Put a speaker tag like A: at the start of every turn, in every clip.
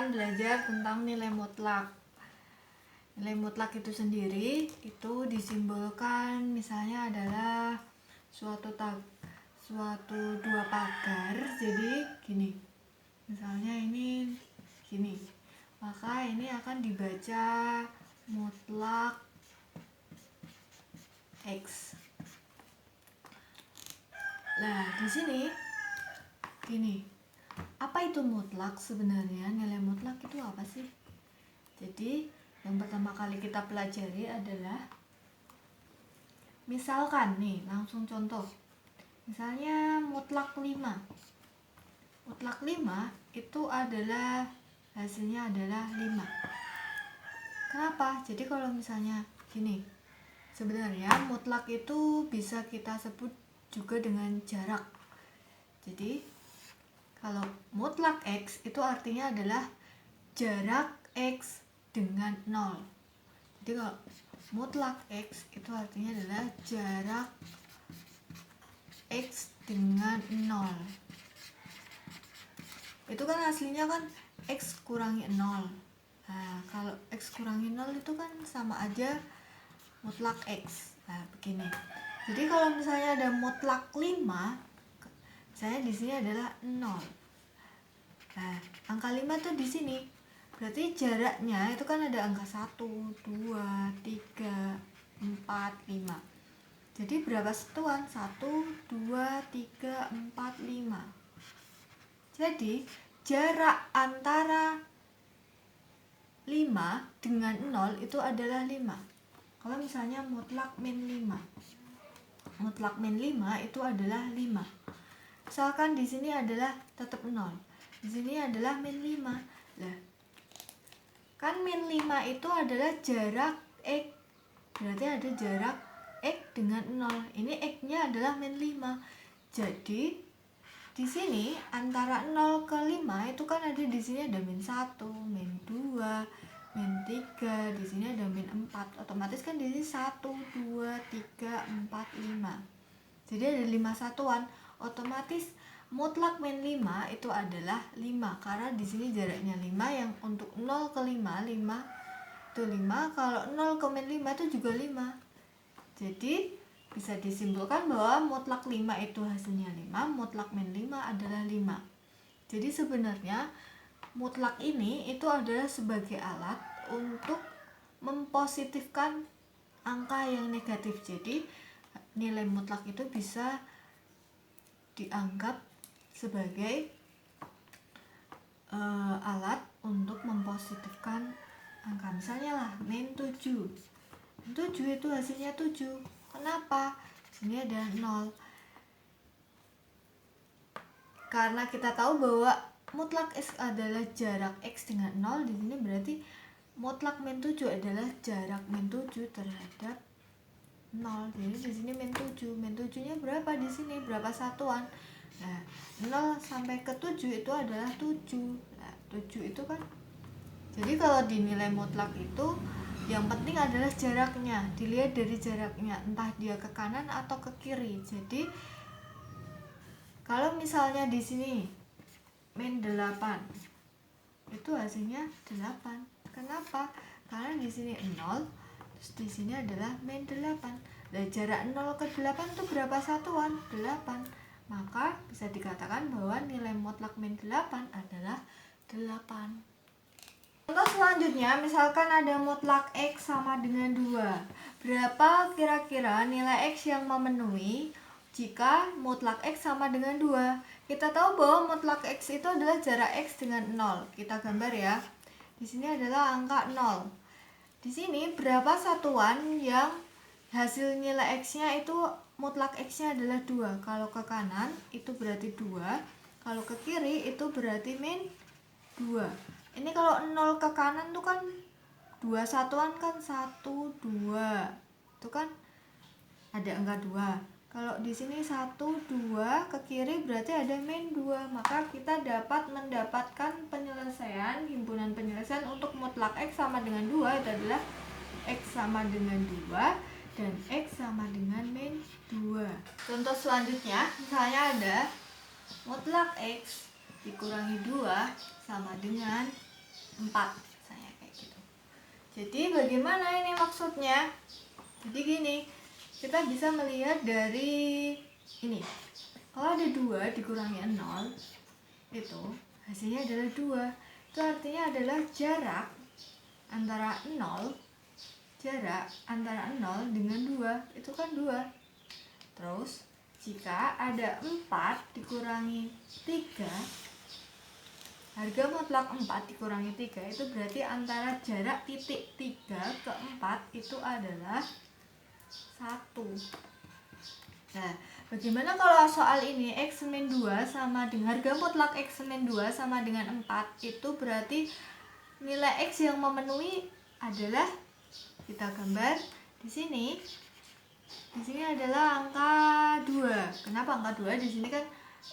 A: akan belajar tentang nilai mutlak. Nilai mutlak itu sendiri itu disimbolkan misalnya adalah suatu dua pagar. Jadi gini. Misalnya ini gini. Maka ini akan dibaca mutlak X. Nah, di sini gini. Apa itu mutlak sebenarnya? Nilai mutlak itu apa sih? Jadi, yang pertama kali kita pelajari adalah misalkan nih, langsung contoh. Misalnya mutlak 5. Mutlak 5 itu adalah hasilnya adalah 5. Kenapa? Jadi kalau misalnya gini. Sebenarnya mutlak itu bisa kita sebut juga dengan jarak. Jadi kalau mutlak X itu artinya adalah jarak X dengan 0. Jadi kalau mutlak X itu artinya adalah jarak X dengan 0. Itu kan aslinya kan X kurangi 0. Nah, kalau X kurangi 0 itu kan sama aja mutlak X. Nah, begini. Jadi kalau misalnya ada mutlak 5, misalnya di sini adalah 0. Nah, angka 5 tuh di sini. Berarti jaraknya itu kan ada angka 1, 2, 3, 4, 5. Jadi berapa satuan? 1, 2, 3, 4, 5. Jadi jarak antara 5 dengan 0 itu adalah 5. Kalau misalnya mutlak min 5. Mutlak min 5 itu adalah 5. Misalkan di sini adalah tetap 0. Di sini adalah min 5. Lah, kan min 5 itu adalah jarak X. Berarti ada jarak X dengan 0. Ini X-nya adalah min 5. Jadi di sini antara 0 ke 5 itu kan ada di sini ada min 1, min 2, min 3, di sini ada min 4. Otomatis kan di sini 1, 2, 3, 4, 5. Jadi ada 5 satuan. Otomatis mutlak min 5 itu adalah 5 karena di sini jaraknya 5 yang untuk 0 ke 5 itu 5, kalau 0 ke min 5 itu juga 5. Jadi bisa disimpulkan bahwa mutlak 5 itu hasilnya 5, mutlak min 5 adalah 5. Jadi sebenarnya mutlak ini itu adalah sebagai alat untuk mempositifkan angka yang negatif. Jadi nilai mutlak itu bisa dianggap sebagai alat untuk mempositifkan angka. Misalnya lah min 7. Min 7 itu hasilnya 7. Kenapa? Sini ada 0. Karena kita tahu bahwa mutlak X adalah jarak X dengan 0, di sini berarti mutlak min 7 adalah jarak min 7 terhadap 0. Jadi di sini min 7. Min 7-nya berapa di sini? Berapa satuan? Nah, 0 sampai ke 7 itu adalah 7. Nah, 7 itu kan. Jadi kalau dinilai mutlak itu yang penting adalah jaraknya, dilihat dari jaraknya, entah dia ke kanan atau ke kiri. Jadi kalau misalnya di sini min 8, itu hasilnya 8. Kenapa? Karena di sini 0, terus di sini adalah min 8. Nah, jarak 0 ke 8 itu berapa satuan? 8. Maka bisa dikatakan bahwa nilai mutlak min 8 adalah 8. Contoh selanjutnya, misalkan ada mutlak X sama dengan 2. Berapa kira-kira nilai X yang memenuhi jika mutlak X sama dengan 2? Kita tahu bahwa mutlak X itu adalah jarak X dengan 0. Kita gambar ya. Di sini adalah angka 0. Di sini berapa satuan yang hasil nilai X-nya itu mutlak X-nya adalah 2. Kalau ke kanan itu berarti 2. Kalau ke kiri itu berarti min 2. Ini kalau 0 ke kanan tuh kan 2 satuan kan 1, 2. Itu kan ada angka 2. Kalau di sini 1, 2, ke kiri berarti ada min 2. Maka kita dapat mendapatkan penyelesaian, himpunan penyelesaian untuk mutlak X sama dengan 2 itu adalah X sama dengan 2 dan X sama dengan min 2. Contoh selanjutnya, misalnya ada mutlak X dikurangi 2 sama dengan misalnya kayak gitu. Jadi bagaimana ini maksudnya? Jadi gini, kita bisa melihat dari ini. Kalau ada 2 dikurangi 0, itu hasilnya adalah 2. Itu artinya adalah jarak antara 0 dengan 2 itu kan 2. Terus jika ada 4 dikurangi 3, harga mutlak 4 dikurangi 3 itu berarti antara jarak titik 3 ke 4 itu adalah 1. Nah, bagaimana kalau soal ini X min 2 sama dengan harga mutlak X min 2 sama dengan 4, itu berarti nilai X yang memenuhi adalah, kita gambar di sini. Di sini adalah angka 2. Kenapa angka 2? Di sini kan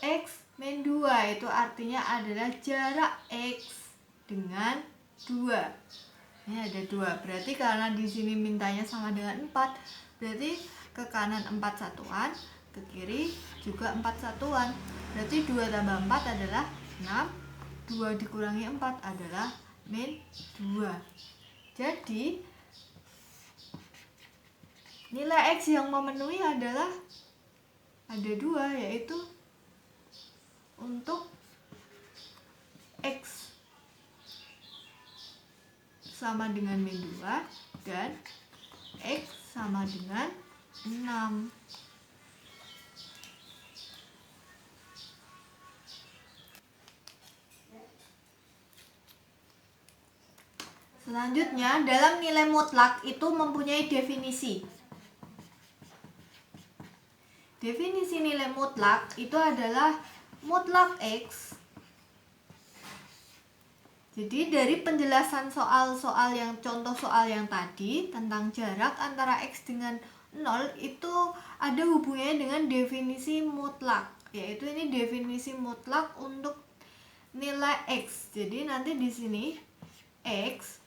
A: X min 2 itu artinya adalah jarak X dengan 2. Ini ada 2. Berarti karena di sini mintanya sama dengan 4, berarti ke kanan 4 satuan, ke kiri juga 4 satuan. Berarti 2 tambah 4 adalah 6. 2 dikurangi 4 adalah min 2. Jadi nilai X yang memenuhi adalah ada 2, yaitu untuk X sama dengan min 2 dan X sama dengan 6. Selanjutnya, dalam nilai mutlak itu mempunyai definisi. Definisi nilai mutlak itu adalah mutlak X. Jadi dari penjelasan soal-soal yang contoh soal yang tadi tentang jarak antara X dengan 0 itu ada hubungannya dengan definisi mutlak, yaitu ini definisi mutlak untuk nilai X. Jadi nanti di sini X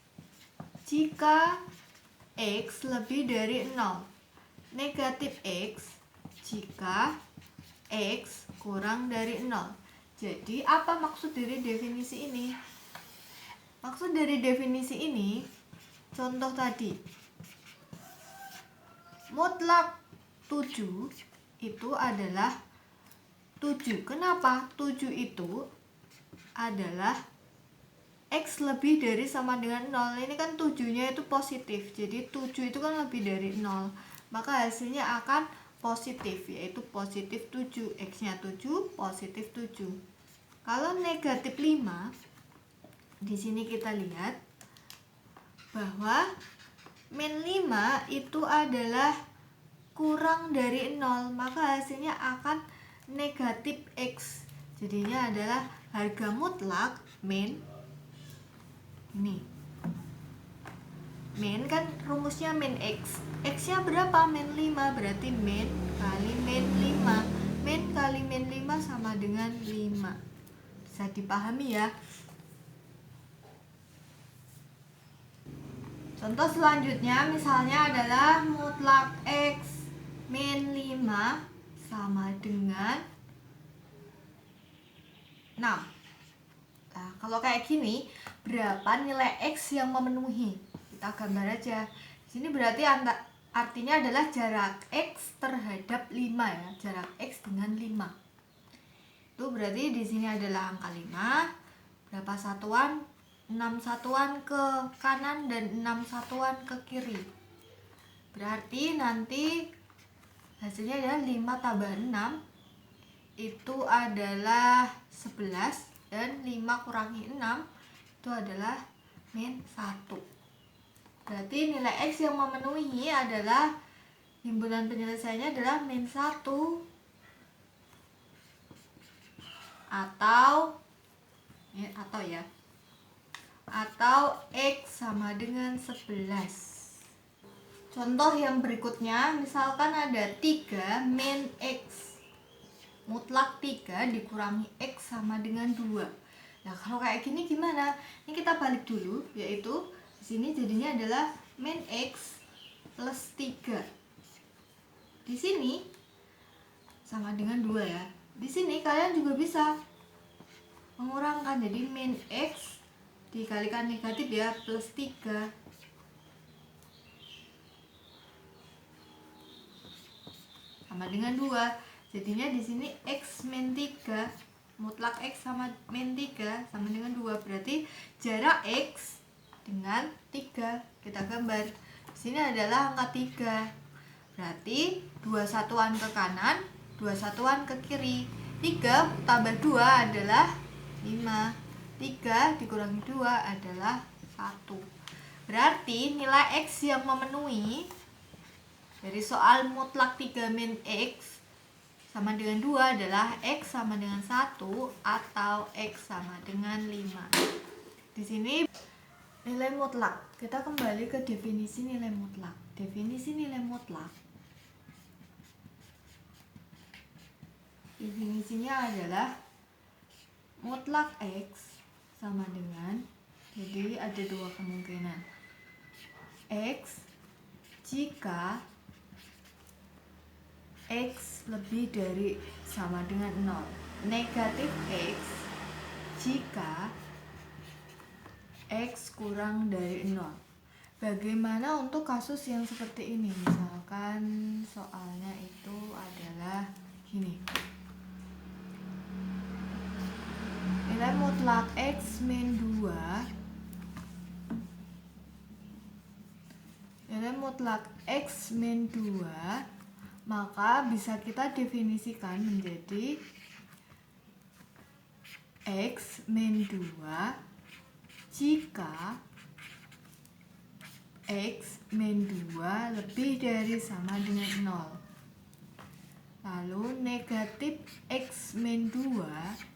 A: jika X lebih dari 0, negatif X jika X kurang dari 0. Jadi apa maksud dari definisi ini? Maksud dari definisi ini, contoh tadi, mutlak 7 itu adalah 7. Kenapa? 7 itu adalah X lebih dari sama dengan 0. Ini kan 7-nya itu positif. Jadi 7 itu kan lebih dari 0. Maka hasilnya akan positif, yaitu positif 7. X-nya 7, positif 7. Kalau negatif 5, di sini kita lihat bahwa min 5 itu adalah kurang dari 0. Maka hasilnya akan negatif X. Jadinya adalah harga mutlak min, ini min kan rumusnya min X. X-nya berapa? Min 5. Berarti min kali min 5. Min kali min 5 sama dengan 5. Bisa dipahami ya. Contoh selanjutnya misalnya adalah mutlak X min 5 sama dengan 6. Nah, kalau kayak gini, berapa nilai X yang memenuhi? Kita gambar aja. Di sini berarti artinya adalah jarak X terhadap 5 ya, jarak X dengan 5. Itu berarti di sini adalah angka 5. Berapa satuan? 6 satuan ke kanan dan 6 satuan ke kiri. Berarti nanti hasilnya adalah 5 tambah 6 itu adalah 11. Dan 5 kurangi 6 itu adalah min 1. Berarti nilai X yang memenuhi adalah, himpunan penyelesaiannya adalah min 1 atau X sama dengan 11. Contoh yang berikutnya, misalkan ada 3 min X. Mutlak 3 dikurangi X sama dengan 2. Nah, kalau kayak gini gimana? Ini kita balik dulu, yaitu di sini jadinya adalah min X plus 3. Di sini sama dengan 2 ya. Di sini kalian juga bisa mengurangkan, jadi min X dikalikan negatif ya, plus 3. Sama dengan 2. Jadinya di sini X min 3, mutlak X sama min 3 sama dengan 2. Berarti jarak X dengan 3. Kita gambar. Di sini adalah angka 3. Berarti 2 satuan ke kanan, 2 satuan ke kiri. 3 tambah 2 adalah 5. 3 dikurangi 2 adalah 1. Berarti nilai X yang memenuhi dari soal mutlak 3 min X sama dengan 2 adalah X sama dengan 1 atau X sama dengan 5. Di sini nilai mutlak. Kita kembali ke definisi nilai mutlak. Definisi nilai mutlak. Definisinya adalah mutlak X sama dengan, jadi ada 2 kemungkinan. X jika X lebih dari sama dengan 0. Negatif X jika X kurang dari 0. Bagaimana untuk kasus yang seperti ini? Misalkan soalnya itu adalah gini. Nilai mutlak X min 2. Nilai mutlak X min 2, maka bisa kita definisikan menjadi X min 2 jika X min 2 lebih dari sama dengan 0. Lalu negatif X min 2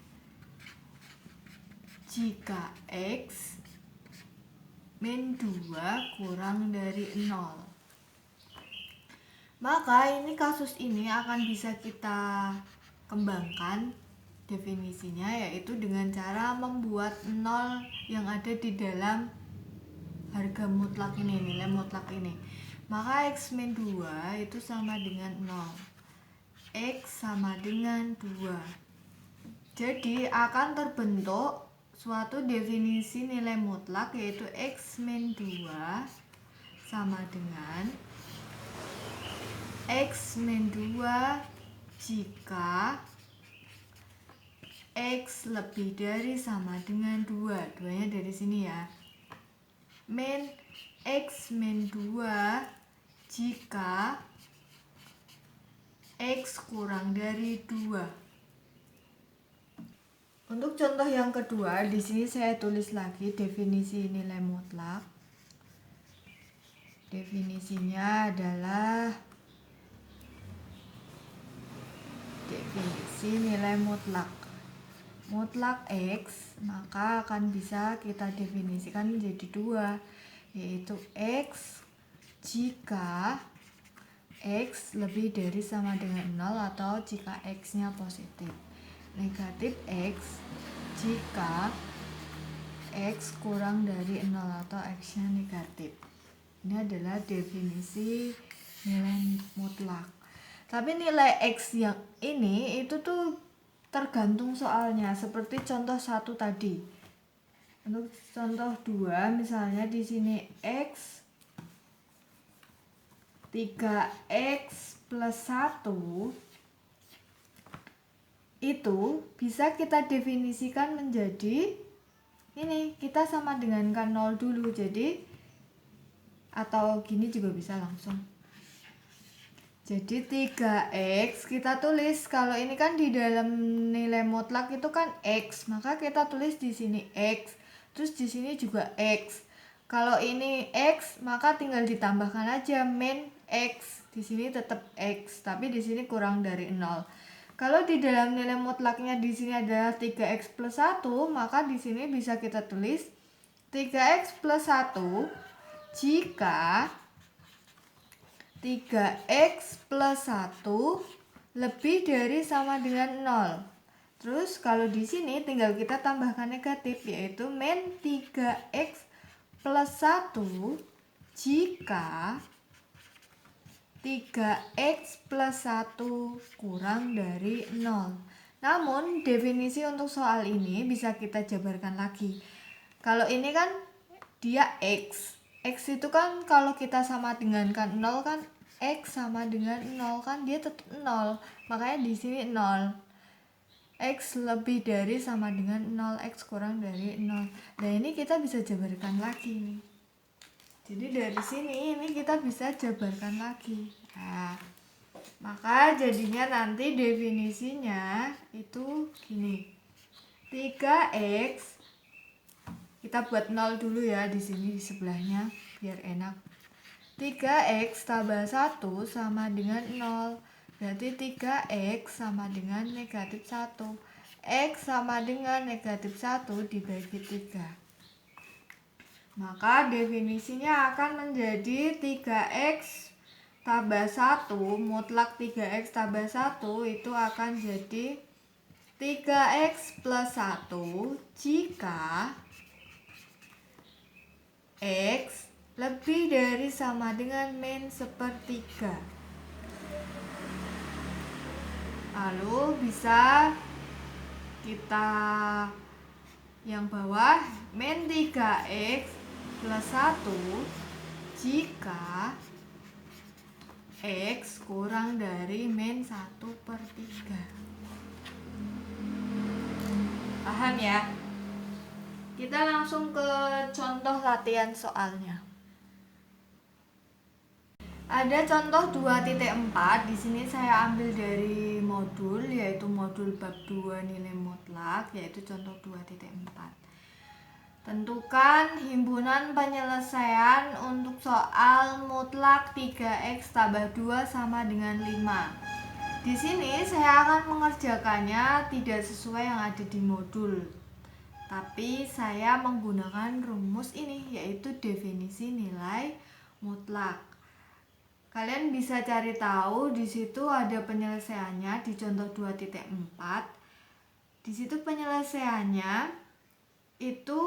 A: jika X min 2 kurang dari 0. Maka ini kasus ini akan bisa kita kembangkan definisinya, yaitu dengan cara membuat 0 yang ada di dalam harga mutlak ini, nilai mutlak ini. Maka X min 2 itu sama dengan 0. X sama dengan 2. Jadi akan terbentuk suatu definisi nilai mutlak, yaitu X min 2 sama dengan X min 2 jika X lebih dari sama dengan 2. Duanya dari sini ya. Min X min 2 jika X kurang dari 2. Untuk contoh yang kedua, di sini saya tulis lagi definisi nilai mutlak. Definisinya adalah definisi nilai mutlak. Mutlak X maka akan bisa kita definisikan menjadi 2, yaitu X jika X lebih dari sama dengan 0 atau jika X-nya positif. Negatif X jika X kurang dari 0 atau X-nya negatif. Ini adalah definisi nilai mutlak. Tapi nilai X yang ini itu tuh tergantung soalnya, seperti contoh 1 tadi. Untuk contoh 2 misalnya di sini X 3X plus 1 itu bisa kita definisikan menjadi ini, kita sama dengan kan 0 dulu, jadi atau gini juga bisa langsung. Jadi 3X kita tulis, kalau ini kan di dalam nilai mutlak itu kan X, maka kita tulis di sini X. Terus di sini juga X. Kalau ini X, maka tinggal ditambahkan aja min X. Di sini tetap X, tapi di sini kurang dari 0. Kalau di dalam nilai mutlaknya di sini adalah 3X plus 1, maka di sini bisa kita tulis 3X plus 1 jika 3X plus 1 lebih dari sama dengan 0. Terus kalau di sini tinggal kita tambahkan negatif, yaitu min 3X plus 1 jika 3X plus 1 kurang dari 0. Namun definisi untuk soal ini bisa kita jabarkan lagi. Kalau ini kan dia X. X itu kan kalau kita sama dengankan 0 kan, X sama dengan 0 kan dia tetap 0. Makanya di sini 0. X lebih dari sama dengan 0, X kurang dari 0. Nah ini kita bisa jabarkan lagi nih. Jadi dari sini ini kita bisa jabarkan lagi. Nah, maka jadinya nanti definisinya itu gini. 3X, kita buat 0 dulu ya di sini di sebelahnya biar enak. 3X tambah 1 sama dengan 0. Berarti 3X sama dengan negatif 1. X sama dengan negatif 1 dibagi 3. Maka definisinya akan menjadi 3X tambah 1, mutlak 3X tambah 1 itu akan jadi 3X plus 1 jika X lebih dari sama dengan min sepertiga. Lalu bisa kita yang bawah min 3X plus 1 jika X kurang dari min 1/3. Paham ya? Kita langsung ke contoh latihan soalnya. Ada contoh 2.4. Di sini saya ambil dari modul, yaitu modul bab 2 nilai mutlak, yaitu contoh 2.4. Tentukan himpunan penyelesaian untuk soal mutlak 3X tambah 2 sama dengan 5. Di sini saya akan mengerjakannya tidak sesuai yang ada di modul, tapi saya menggunakan rumus ini, yaitu definisi nilai mutlak. Kalian bisa cari tahu di situ ada penyelesaiannya di contoh 2.4. Di situ penyelesaiannya itu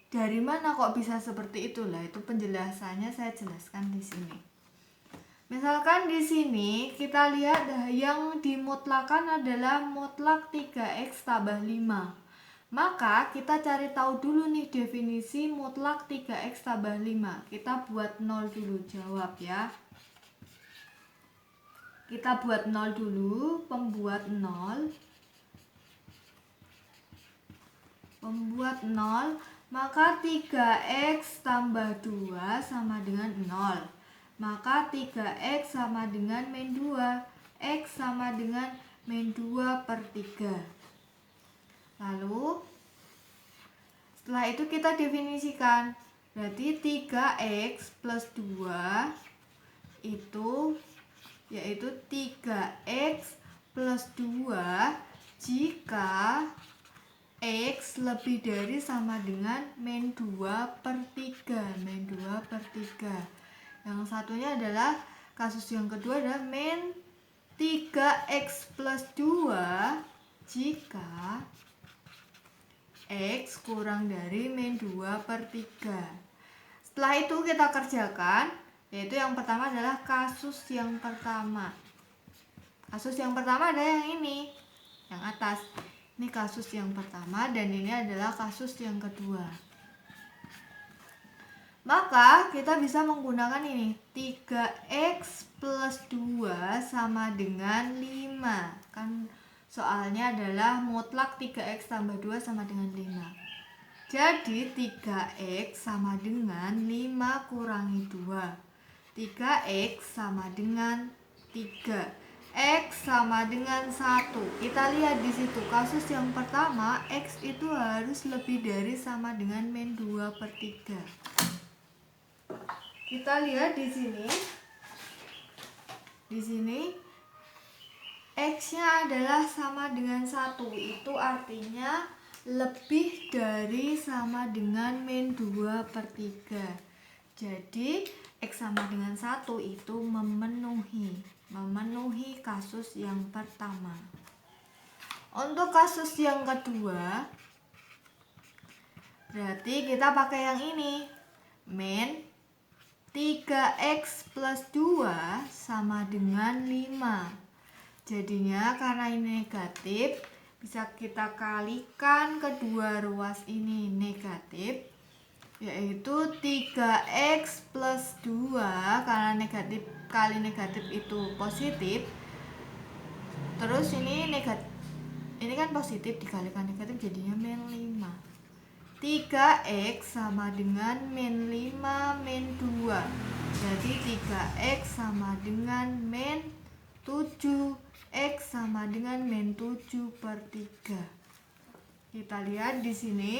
A: dari mana kok bisa seperti itulah, itu penjelasannya saya jelaskan di sini. Misalkan di sini kita lihat yang dimutlakan adalah mutlak 3X tambah 5. Maka kita cari tahu dulu nih definisi mutlak 3X tambah 5. Kita buat 0 dulu, jawab ya. Kita buat 0 dulu, pembuat 0. Pembuat 0, maka 3X tambah 2 sama dengan 0. Maka 3X sama dengan min 2. X sama dengan min 2/3. Lalu setelah itu kita definisikan. Berarti 3X plus 2 itu yaitu 3X plus 2 jika X lebih dari sama dengan min 2/3. Min 2/3. Yang satunya adalah kasus yang kedua adalah min 3X plus 2 jika X kurang dari min 2/3. Setelah itu kita kerjakan, yaitu yang pertama adalah kasus yang pertama. Kasus yang pertama adalah yang ini, yang atas. Ini kasus yang pertama dan ini adalah kasus yang kedua. Maka kita bisa menggunakan ini, 3X plus 2 sama dengan 5. Kan soalnya adalah mutlak 3X tambah 2 sama dengan 5. Jadi 3X sama dengan 5 kurangi 2. 3X sama dengan 3. X sama dengan 1. Kita lihat di situ kasus yang pertama, X itu harus lebih dari sama dengan min 2/3. Kita lihat di sini. Di sini X-nya adalah sama dengan 1. Itu artinya lebih dari sama dengan min 2/3. Jadi X sama dengan 1 itu memenuhi kasus yang pertama. Untuk kasus yang kedua, berarti kita pakai yang ini, min 3X plus 2 sama dengan 5. Jadinya karena ini negatif, bisa kita kalikan kedua ruas ini negatif. yaitu 3x plus 2, karena negatif kali negatif itu positif. Terus ini kan positif dikalikan negatif jadinya min 5. 3x sama dengan min 5 min 2. Jadi 3x sama dengan min 7. X sama dengan min 7/3. Kita lihat di sini.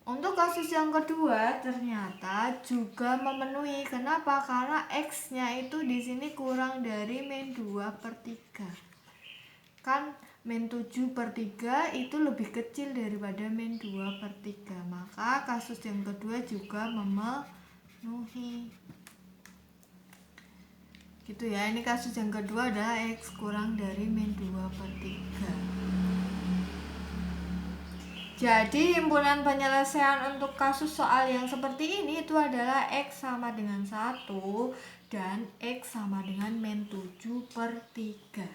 A: Untuk kasus yang kedua ternyata juga memenuhi. Kenapa? Karena X-nya itu di sini kurang dari min 2/3. Kan min 7/3 itu lebih kecil daripada min 2/3. Maka kasus yang kedua juga memenuhi. Gitu ya. Ini kasus yang kedua adalah X kurang dari min 2/3. Jadi himpunan penyelesaian untuk kasus soal yang seperti ini itu adalah X sama dengan 1 dan X sama dengan min 7/3.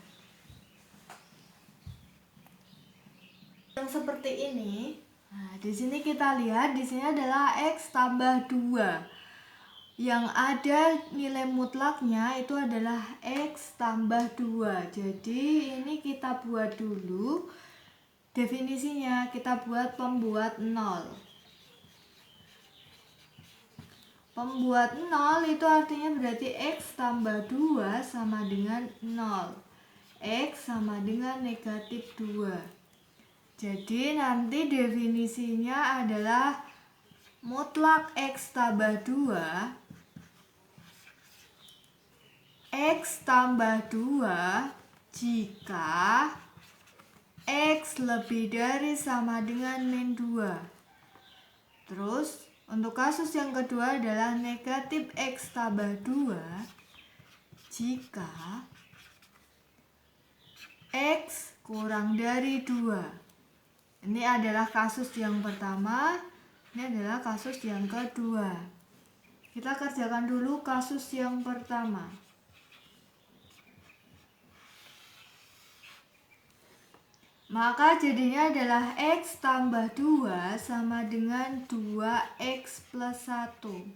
A: Yang seperti ini. Nah, di sini kita lihat di sini adalah X tambah 2. Yang ada nilai mutlaknya itu adalah X tambah 2. Jadi ini kita buat dulu. Definisinya kita buat pembuat 0. Pembuat 0 itu artinya berarti X tambah 2 sama dengan 0. X sama dengan negatif 2. Jadi nanti definisinya adalah mutlak X tambah 2. X tambah 2 jika X lebih dari sama dengan min 2. Terus untuk kasus yang kedua adalah negatif X tambah 2 jika X kurang dari 2. Ini adalah kasus yang pertama. Ini adalah kasus yang kedua. Kita kerjakan dulu kasus yang pertama. Maka jadinya adalah X tambah 2 sama dengan 2X plus 1.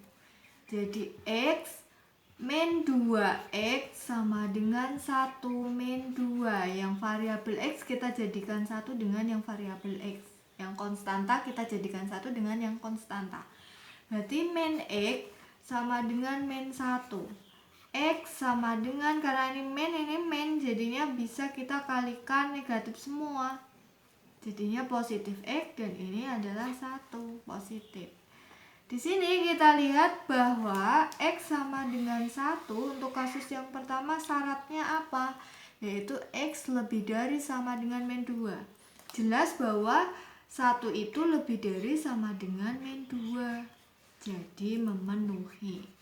A: Jadi X min 2X sama dengan 1 min 2. Yang variabel X kita jadikan 1 dengan yang variabel X. Yang konstanta kita jadikan 1 dengan yang konstanta. Berarti min X sama dengan min 1. X sama dengan, karena ini min, jadinya bisa kita kalikan negatif semua. Jadinya positif X dan ini adalah 1 positif. Di sini kita lihat bahwa X sama dengan 1 untuk kasus yang pertama syaratnya apa? Yaitu X lebih dari sama dengan min 2. Jelas bahwa 1 itu lebih dari sama dengan min 2. Jadi memenuhi.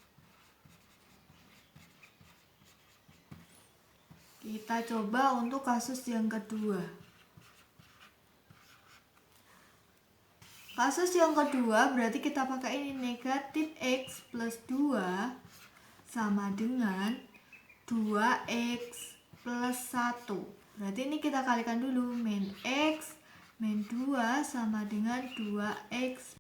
A: Kita coba untuk kasus yang kedua. Kasus yang kedua berarti kita pakai ini, negatif X plus 2 sama dengan 2X plus 1. Berarti ini kita kalikan dulu, min X min 2 sama dengan 2X